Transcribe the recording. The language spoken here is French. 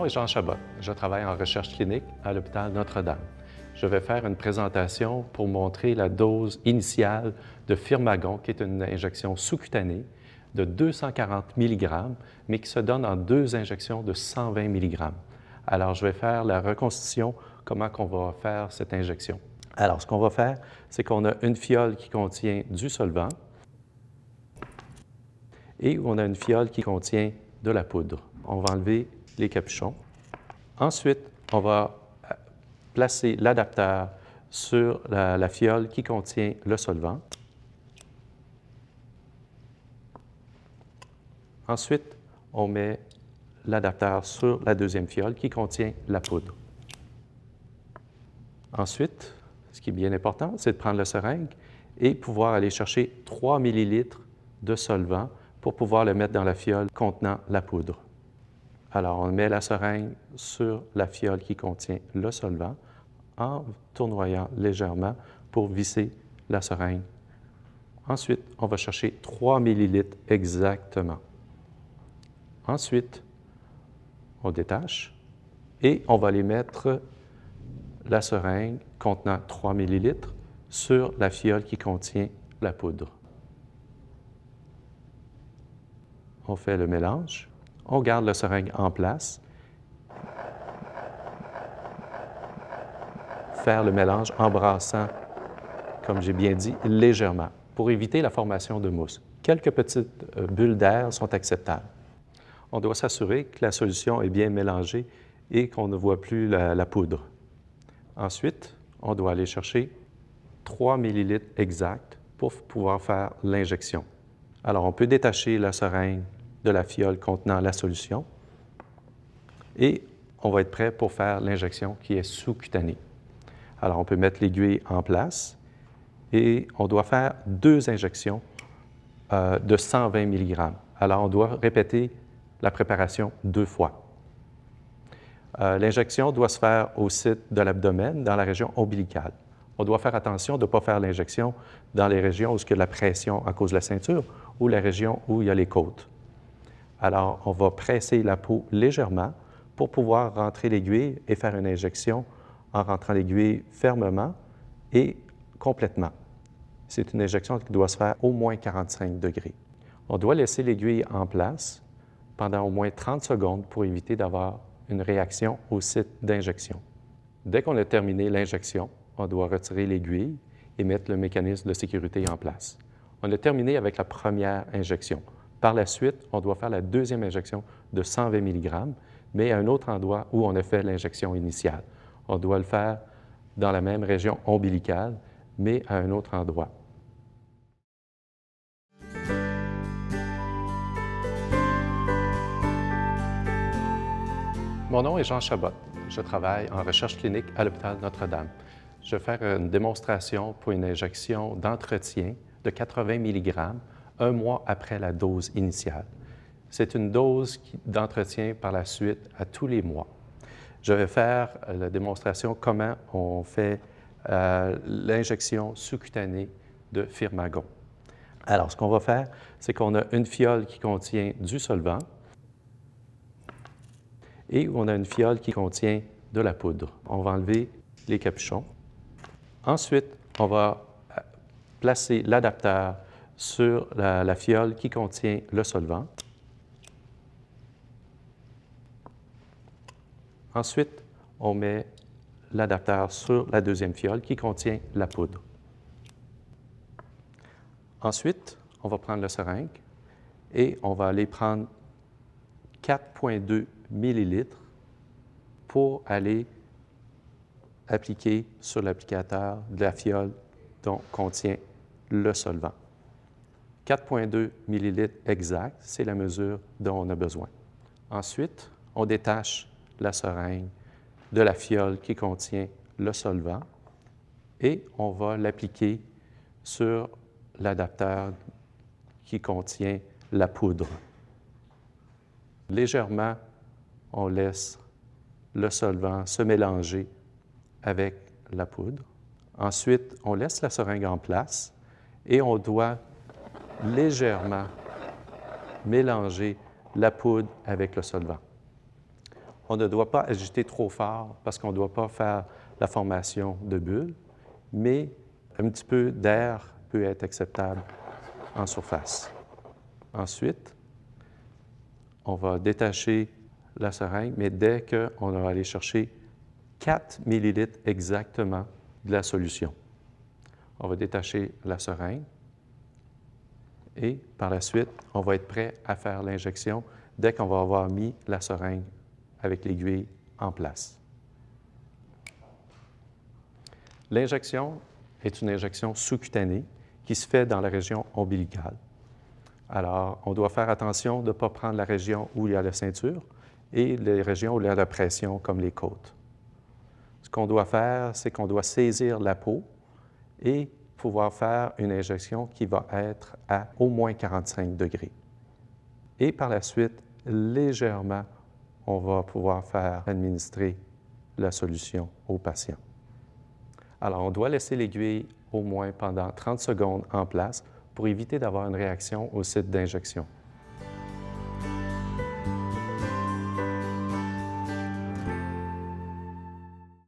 est Jean Chabot. Je travaille en recherche clinique à l'hôpital Notre-Dame. Je vais faire une présentation pour montrer la dose initiale de Firmagon, qui est une injection sous-cutanée de 240 mg, mais qui se donne en 2 injections de 120 mg. Alors, je vais faire la reconstitution, comment on va faire cette injection. Alors, ce qu'on va faire, c'est qu'on a une fiole qui contient du solvant et on a une fiole qui contient de la poudre. On va enlever les capuchons. Ensuite, on va placer l'adapteur sur la fiole qui contient le solvant. Ensuite, on met l'adapteur sur la deuxième fiole qui contient la poudre. Ensuite, ce qui est bien important, c'est de prendre la seringue et pouvoir aller chercher 3 ml de solvant pour pouvoir le mettre dans la fiole contenant la poudre. Alors, on met la seringue sur la fiole qui contient le solvant en tournoyant légèrement pour visser la seringue. Ensuite, on va chercher 3 ml exactement. Ensuite, on détache et on va aller mettre la seringue contenant 3 ml sur la fiole qui contient la poudre. On fait le mélange. On garde la seringue en place. Faire le mélange en brassant, comme j'ai bien dit, légèrement, pour éviter la formation de mousse. Quelques petites bulles d'air sont acceptables. On doit s'assurer que la solution est bien mélangée et qu'on ne voit plus la poudre. Ensuite, on doit aller chercher 3 ml exacts pour pouvoir faire l'injection. Alors, on peut détacher la seringue de la fiole contenant la solution et on va être prêt pour faire l'injection qui est sous-cutanée. Alors, on peut mettre l'aiguille en place et on doit faire 2 injections de 120 mg. Alors, on doit répéter la préparation 2 fois. L'injection doit se faire au site de l'abdomen, dans la région ombilicale. On doit faire attention de ne pas faire l'injection dans les régions où il y a de la pression à cause de la ceinture ou la région où il y a les côtes. Alors, on va presser la peau légèrement pour pouvoir rentrer l'aiguille et faire une injection en rentrant l'aiguille fermement et complètement. C'est une injection qui doit se faire au moins 45 degrés. On doit laisser l'aiguille en place pendant au moins 30 secondes pour éviter d'avoir une réaction au site d'injection. Dès qu'on a terminé l'injection, on doit retirer l'aiguille et mettre le mécanisme de sécurité en place. On a terminé avec la première injection. Par la suite, on doit faire la deuxième injection de 120 mg, mais à un autre endroit où on a fait l'injection initiale. On doit le faire dans la même région ombilicale, mais à un autre endroit. Mon nom est Jean Chabot. Je travaille en recherche clinique à l'hôpital Notre-Dame. Je vais faire une démonstration pour une injection d'entretien de 80 mg 1 mois après la dose initiale. C'est une dose d'entretien par la suite à tous les mois. Je vais faire la démonstration comment on fait l'injection sous-cutanée de Firmagon. Alors, ce qu'on va faire, c'est qu'on a une fiole qui contient du solvant et on a une fiole qui contient de la poudre. On va enlever les capuchons. Ensuite, on va placer l'adapteur sur la fiole qui contient le solvant. Ensuite, on met l'adapteur sur la deuxième fiole qui contient la poudre. Ensuite, on va prendre la seringue et on va aller prendre 4,2 ml pour aller appliquer sur l'applicateur de la fiole dont contient le solvant. 4,2 ml exact, c'est la mesure dont on a besoin. Ensuite, on détache la seringue de la fiole qui contient le solvant et on va l'appliquer sur l'adapteur qui contient la poudre. Légèrement, on laisse le solvant se mélanger avec la poudre. Ensuite, on laisse la seringue en place et on doit légèrement mélanger la poudre avec le solvant. On ne doit pas agiter trop fort parce qu'on ne doit pas faire la formation de bulles, mais un petit peu d'air peut être acceptable en surface. Ensuite, on va détacher la seringue, mais dès qu'on va aller chercher 4 millilitres exactement de la solution. On va détacher la seringue et par la suite, on va être prêt à faire l'injection dès qu'on va avoir mis la seringue avec l'aiguille en place. L'injection est une injection sous-cutanée qui se fait dans la région ombilicale. Alors, on doit faire attention de ne pas prendre la région où il y a la ceinture et les régions où il y a la pression, comme les côtes. Ce qu'on doit faire, c'est qu'on doit saisir la peau et pouvoir faire une injection qui va être à au moins 45 degrés. Et par la suite, légèrement, on va pouvoir faire administrer la solution au patient. Alors, on doit laisser l'aiguille au moins pendant 30 secondes en place pour éviter d'avoir une réaction au site d'injection.